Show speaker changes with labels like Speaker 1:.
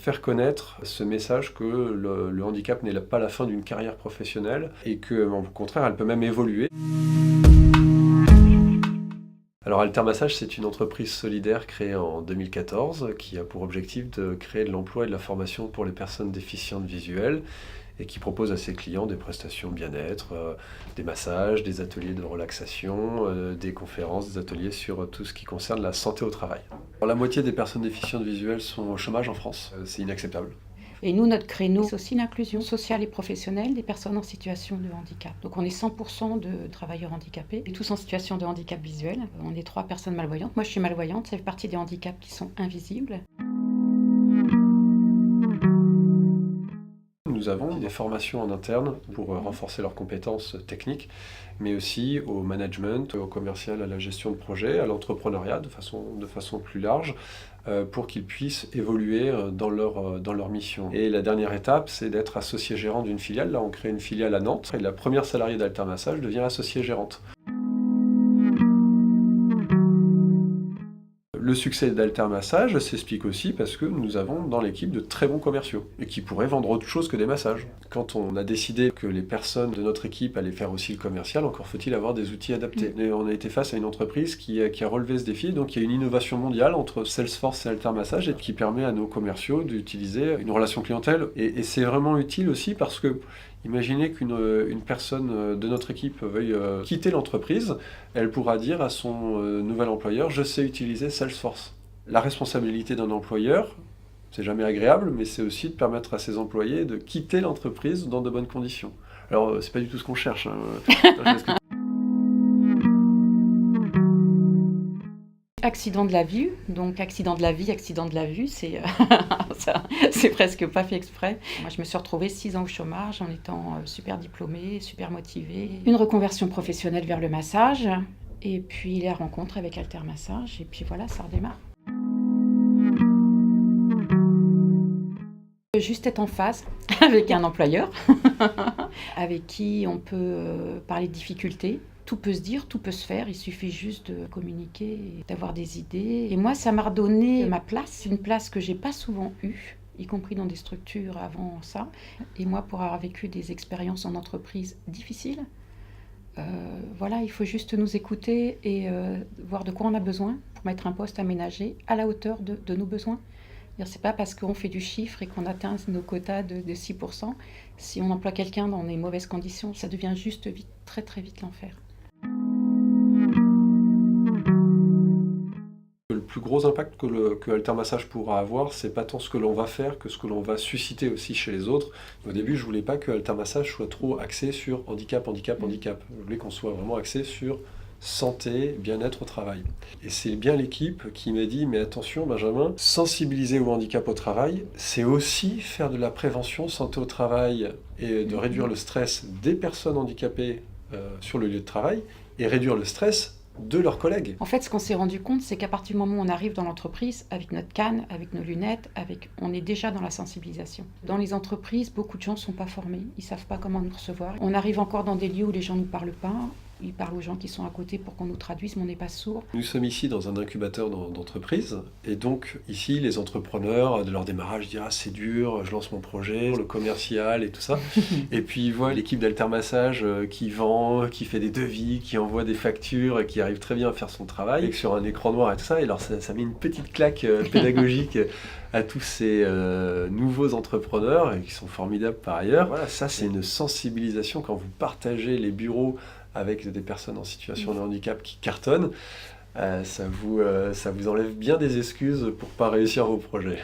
Speaker 1: faire connaître ce message que le handicap n'est pas la fin d'une carrière professionnelle et que, au contraire, elle peut même évoluer. Alors Altermassage, c'est une entreprise solidaire créée en 2014 qui a pour objectif de créer de l'emploi et de la formation pour les personnes déficientes visuelles et qui propose à ses clients des prestations bien-être, des massages, des ateliers de relaxation, des conférences, des ateliers sur tout ce qui concerne la santé au travail. Alors, la moitié des personnes déficientes visuelles sont au chômage en France, c'est inacceptable.
Speaker 2: Et nous, notre créneau, c'est aussi l'inclusion sociale et professionnelle des personnes en situation de handicap. Donc on est 100% de travailleurs handicapés, et tous en situation de handicap visuel. On est 3 personnes malvoyantes. Moi, je suis malvoyante, ça fait partie des handicaps qui sont invisibles.
Speaker 1: Nous avons des formations en interne pour renforcer leurs compétences techniques, mais aussi au management, au commercial, à la gestion de projet, à l'entrepreneuriat de façon plus large, pour qu'ils puissent évoluer dans leur mission. Et la dernière étape, c'est d'être associé gérant d'une filiale. Là, on crée une filiale à Nantes, et la première salariée d'Altermassage devient associée gérante. Le succès d'Altermassage s'explique aussi parce que nous avons dans l'équipe de très bons commerciaux et qui pourraient vendre autre chose que des massages. Quand on a décidé que les personnes de notre équipe allaient faire aussi le commercial, encore faut-il avoir des outils adaptés. Et on a été face à une entreprise qui a relevé ce défi, donc il y a une innovation mondiale entre Salesforce et Altermassage et qui permet à nos commerciaux d'utiliser une relation clientèle. Et c'est vraiment utile aussi parce que imaginez qu'une personne de notre équipe veuille quitter l'entreprise, elle pourra dire à son nouvel employeur « je sais utiliser Salesforce ». La responsabilité d'un employeur, c'est jamais agréable, mais c'est aussi de permettre à ses employés de quitter l'entreprise dans de bonnes conditions. Alors, c'est pas du tout ce qu'on cherche.
Speaker 2: Accident de la vue, donc accident de la vie, accident de la vue, c'est c'est presque pas fait exprès. Moi, je me suis retrouvée 6 ans au chômage en étant super diplômée, super motivée. Une reconversion professionnelle vers le massage, et puis la rencontre avec Altermassage, et puis voilà, ça redémarre. Juste être en phase avec un employeur, avec qui on peut parler de difficultés. Tout peut se dire, tout peut se faire, il suffit juste de communiquer, d'avoir des idées. Et moi, ça m'a redonné ma place, une place que j'ai pas souvent eue, y compris dans des structures avant ça. Et moi, pour avoir vécu des expériences en entreprise difficiles, voilà, il faut juste nous écouter et voir de quoi on a besoin pour mettre un poste aménagé à la hauteur de nos besoins. C'est pas parce qu'on fait du chiffre et qu'on atteint nos quotas de 6%, si on emploie quelqu'un dans des mauvaises conditions, ça devient juste vite, très très vite l'enfer.
Speaker 1: Le plus gros impact que Altermassage pourra avoir, c'est pas tant ce que l'on va faire que ce que l'on va susciter aussi chez les autres. Au début, je voulais pas que Altermassage soit trop axé sur handicap. Je voulais qu'on soit vraiment axé sur santé, bien-être au travail. Et c'est bien l'équipe qui m'a dit, mais attention Benjamin, sensibiliser au handicap au travail, c'est aussi faire de la prévention santé au travail et de réduire le stress des personnes handicapées sur le lieu de travail et réduire le stress de leurs collègues.
Speaker 2: En fait, ce qu'on s'est rendu compte, c'est qu'à partir du moment où on arrive dans l'entreprise, avec notre canne, avec nos lunettes, on est déjà dans la sensibilisation. Dans les entreprises, beaucoup de gens ne sont pas formés, ils ne savent pas comment nous recevoir. On arrive encore dans des lieux où les gens ne nous parlent pas. Ils parlent aux gens qui sont à côté pour qu'on nous traduise, mais on n'est pas sourd.
Speaker 1: Nous sommes ici dans un incubateur d'entreprise, et donc ici, les entrepreneurs, de leur démarrage, disent « Ah, c'est dur, je lance mon projet, le commercial et tout ça ». Et puis ils voient l'équipe d'Altermassage qui vend, qui fait des devis, qui envoie des factures, et qui arrive très bien à faire son travail, et sur un écran noir et tout ça. Et alors ça met une petite claque pédagogique à tous ces nouveaux entrepreneurs, et qui sont formidables par ailleurs. Voilà, ça c'est une sensibilisation quand vous partagez les bureaux avec des personnes en situation de handicap qui cartonnent, ça vous enlève bien des excuses pour ne pas réussir vos projets.